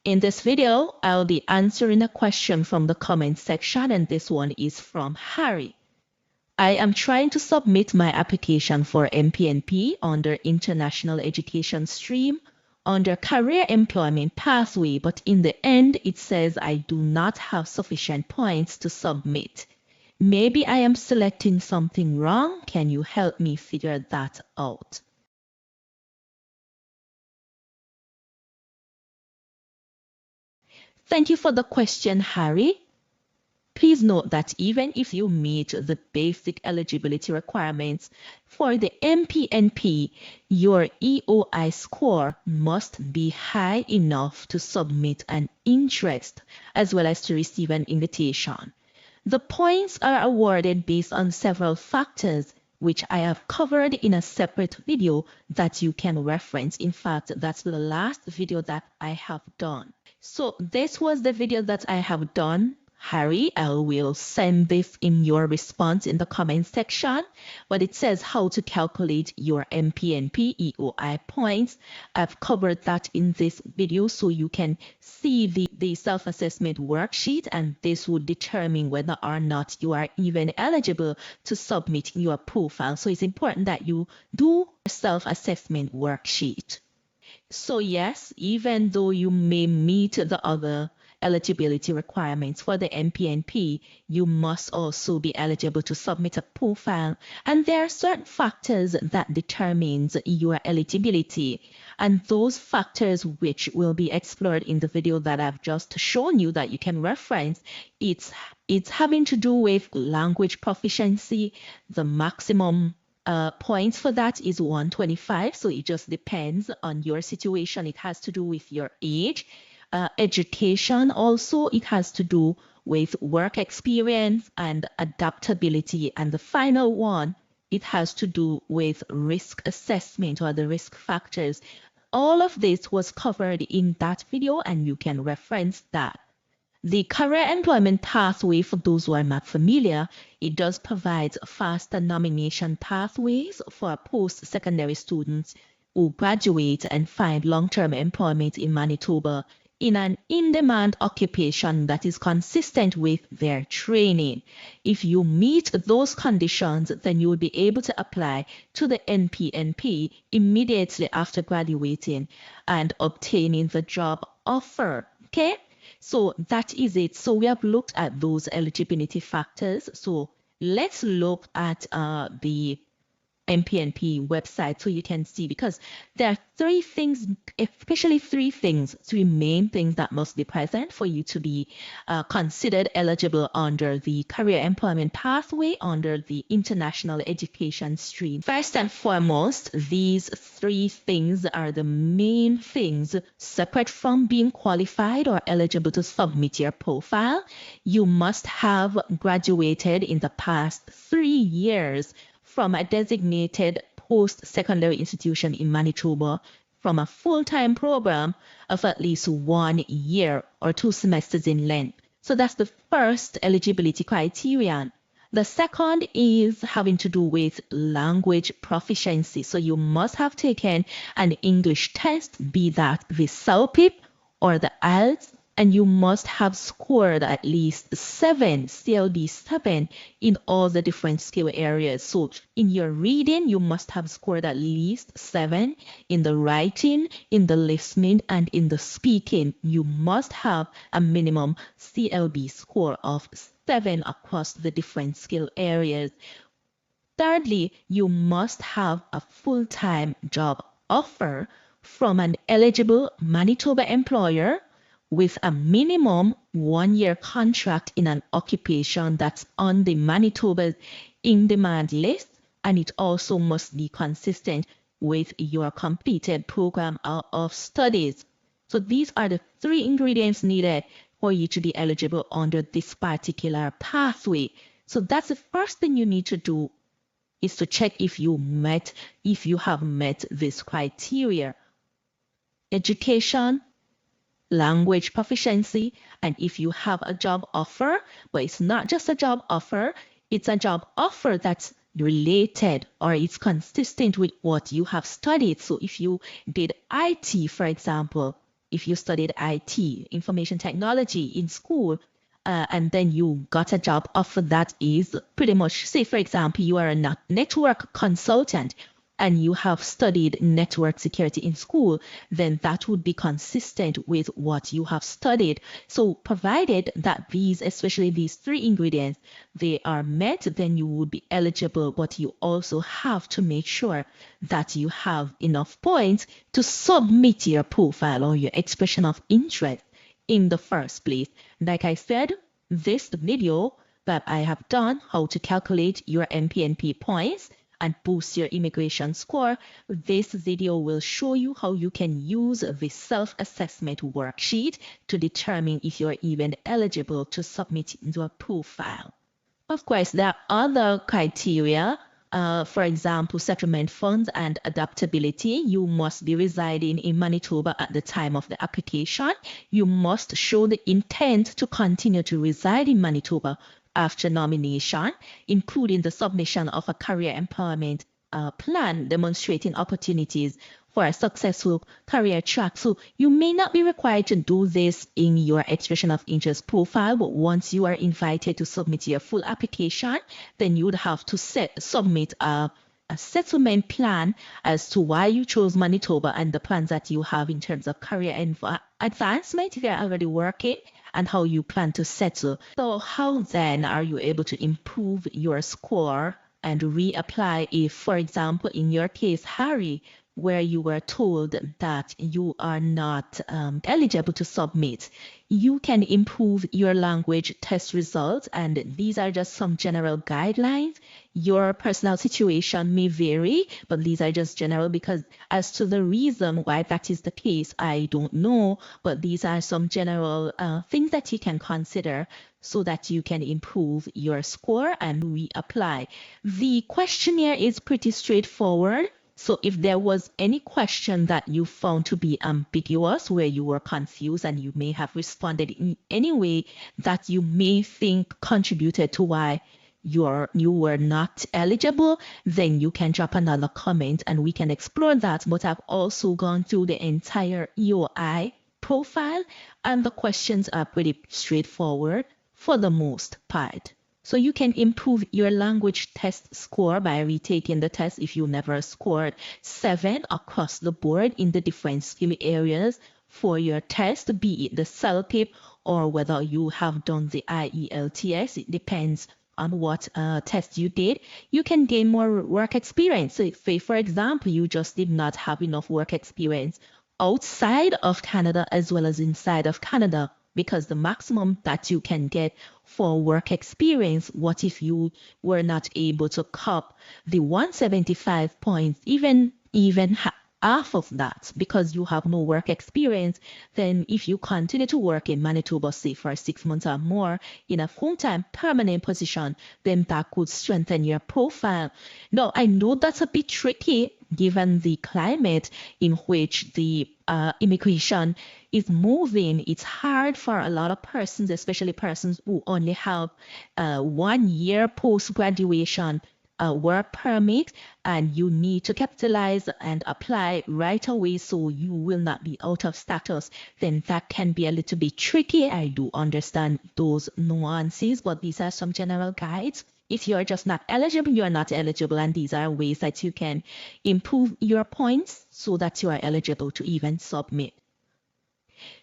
In this video, I'll be answering a question from the comment section, and this one is from Harry. I am trying to submit my application for MPNP under International Education Stream under Career Employment Pathway, but in the end, it says I do not have sufficient points to submit. Maybe I am selecting something wrong. Can you help me figure that out? Thank you for the question, Harry. Please note that even if you meet the basic eligibility requirements for the MPNP, your EOI score must be high enough to submit an interest as well as to receive an invitation. The points are awarded based on several factors, which I have covered in a separate video that you can reference. In fact, that's the last video that I have done. So this was the video that I have done. Harry, I will send this in your response in the comment section, but it says how to calculate your MPNP EOI points. I've covered that in this video, so you can see the self-assessment worksheet, and this will determine whether or not you are even eligible to submit your profile. So it's important that you do a self-assessment worksheet. So yes, even though you may meet the other eligibility requirements for the MPNP, you must also be eligible to submit a profile. And there are certain factors that determines your eligibility. And those factors which will be explored in the video that I've just shown you that you can reference, it's having to do with language proficiency. The maximum points for that is 125. So it just depends on your situation. It has to do with your age. Education also, it has to do with work experience and adaptability. And the final one, it has to do with risk assessment or the risk factors. All of this was covered in that video, and you can reference that. The Career Employment Pathway, for those who are not familiar, it does provide faster nomination pathways for post-secondary students who graduate and find long-term employment in Manitoba in an in-demand occupation that is consistent with their training. If you meet those conditions, then you will be able to apply to the MPNP immediately after graduating and obtaining the job offer. Okay? So that is it. So we have looked at those eligibility factors. So let's look at the MPNP website so you can see, because there are three things, especially three main things that must be present for you to be considered eligible under the Career Employment Pathway under the International Education Stream. First and foremost, these three things are the main things separate from being qualified or eligible to submit your profile. You must have graduated in the past 3 years from a designated post-secondary institution in Manitoba from a full-time program of at least 1 year or 2 semesters in length. So that's the first eligibility criterion. The second is having to do with language proficiency. So you must have taken an English test, be that the CELPIP or the IELTS, and you must have scored at least 7, CLB 7, in all the different skill areas. So in your reading, you must have scored at least 7. In the writing, in the listening, and in the speaking, you must have a minimum CLB score of 7 across the different skill areas. Thirdly, you must have a full-time job offer from an eligible Manitoba employer with a minimum 1-year contract in an occupation that's on the Manitoba in-demand list, and it also must be consistent with your completed program of studies. So these are the 3 ingredients needed for you to be eligible under this particular pathway. So that's the first thing you need to do, is to check if you have met this criteria. Education, language proficiency, and if you have a job offer, but it's not just a job offer, it's a job offer that's related or it's consistent with what you have studied. So if you did IT, for example, if you studied IT, information technology in school, and then you got a job offer that is pretty much, say, for example, you are a network consultant and you have studied network security in school, then that would be consistent with what you have studied. So provided that these, especially these three ingredients, they are met, then you would be eligible, but you also have to make sure that you have enough points to submit your profile or your expression of interest in the first place. Like I said, this video that I have done, how to calculate your MPNP points and boost your immigration score, this video will show you how you can use the self-assessment worksheet to determine if you're even eligible to submit your profile. Of course, there are other criteria. For example, settlement funds and adaptability. You must be residing in Manitoba at the time of the application. You must show the intent to continue to reside in Manitoba after nomination, including the submission of a career employment plan demonstrating opportunities for a successful career track. So you may not be required to do this in your expression of interest profile, but once you are invited to submit your full application, then you would have to submit a settlement plan as to why you chose Manitoba and the plans that you have in terms of career advancement if you're already working, and how you plan to settle. So how then are you able to improve your score and reapply if, for example, in your case, Harry, where you were told that you are not eligible to submit, you can improve your language test results, and these are just some general guidelines. Your personal situation may vary, but these are just general, because as to the reason why that is the case, I don't know, but these are some general things that you can consider so that you can improve your score and reapply. The questionnaire is pretty straightforward. So if there was any question that you found to be ambiguous, where you were confused and you may have responded in any way that you may think contributed to why you were not eligible, then you can drop another comment and we can explore that. But I've also gone through the entire EOI profile, and the questions are pretty straightforward for the most part. So you can improve your language test score by retaking the test if you never scored 7 across the board in the different skill areas for your test, be it the CELPIP or whether you have done the IELTS. It depends on what test you did. You can gain more work experience. So say, for example, you just did not have enough work experience outside of Canada as well as inside of Canada, because the maximum that you can get for work experience, what if you were not able to cop the 175 points, even half of that, because you have no work experience? Then if you continue to work in Manitoba, say for 6 months or more in a full-time permanent position, then that could strengthen your profile. Now, I know that's a bit tricky given the climate in which the immigration is moving. It's hard for a lot of persons, especially persons who only have 1 year post-graduation work permit, and you need to capitalize and apply right away so you will not be out of status. Then that can be a little bit tricky. I do understand those nuances, but these are some general guides. If you're just not eligible, you're not eligible, and these are ways that you can improve your points so that you are eligible to even submit.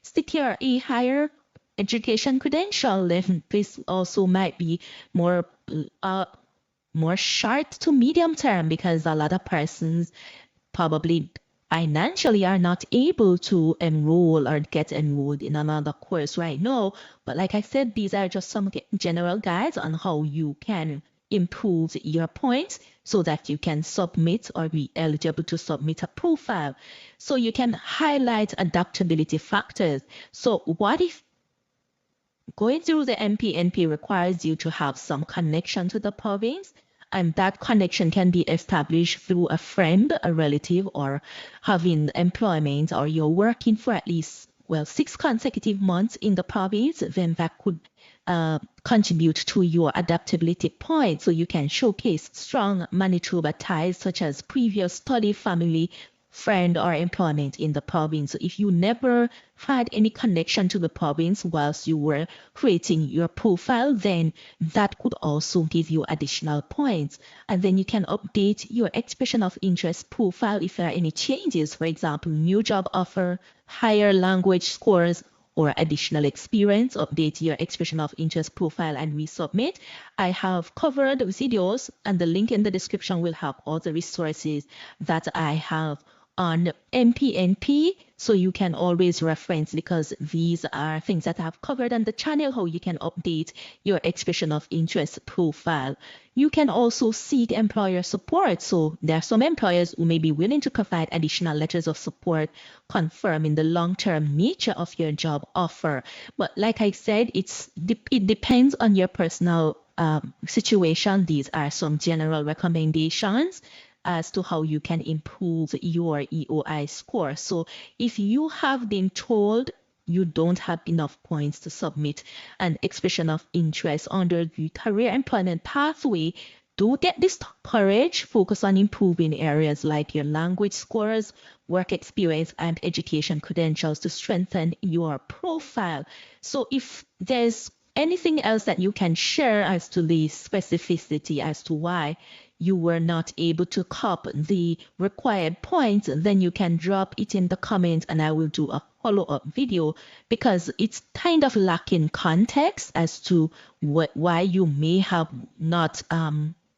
Secure a higher education credential. This also might be more short to medium term, because a lot of persons probably financially are not able to enroll or get enrolled in another course right now. But like I said, these are just some general guides on how you can improve your points so that you can submit or be eligible to submit a profile. So you can highlight adaptability factors. So what if going through the MPNP requires you to have some connection to the province, and that connection can be established through a friend, a relative, or having employment, or you're working for at least 6 consecutive months in the province, then that could contribute to your adaptability points. So you can showcase strong Manitoba ties such as previous study, family friend or employment in the province. So if you never had any connection to the province whilst you were creating your profile, then that could also give you additional points. And then you can update your expression of interest profile if there are any changes, for example, new job offer, higher language scores, or additional experience. Update your expression of interest profile and resubmit. I have covered videos, and the link in the description will have all the resources that I have on MPNP, so you can always reference, because these are things that I've covered on the channel, how you can update your expression of interest profile. You can also seek employer support. So there are some employers who may be willing to provide additional letters of support confirming the long-term nature of your job offer. But like I said, it depends on your personal situation. These are some general recommendations as to how you can improve your EOI score. So if you have been told you don't have enough points to submit an expression of interest under the Career Employment Pathway, do get discouraged. Focus on improving areas like your language scores, work experience, and education credentials to strengthen your profile. So if there's anything else that you can share as to the specificity as to why you were not able to cop the required points, then you can drop it in the comments and I will do a follow-up video, because it's kind of lacking context as to why you may have not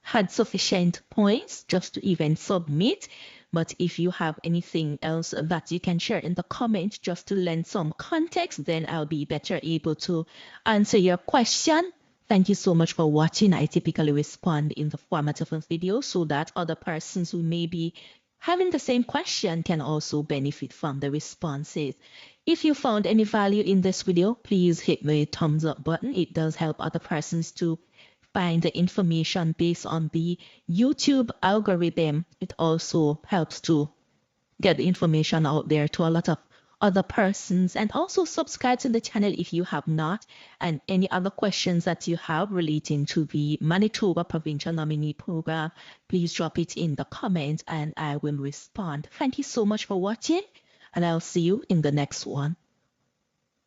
had sufficient points just to even submit. But if you have anything else that you can share in the comments just to lend some context, then I'll be better able to answer your question. Thank you so much for watching. I typically respond in the format of a video so that other persons who may be having the same question can also benefit from the responses. If you found any value in this video, please hit the thumbs up button. It does help other persons to find the information based on the YouTube algorithm. It also helps to get the information out there to a lot of other persons. And also subscribe to the channel if you have not. And any other questions that you have relating to the Manitoba Provincial Nominee Program, please drop it in the comments and I will respond. Thank you so much for watching, and I'll see you in the next one.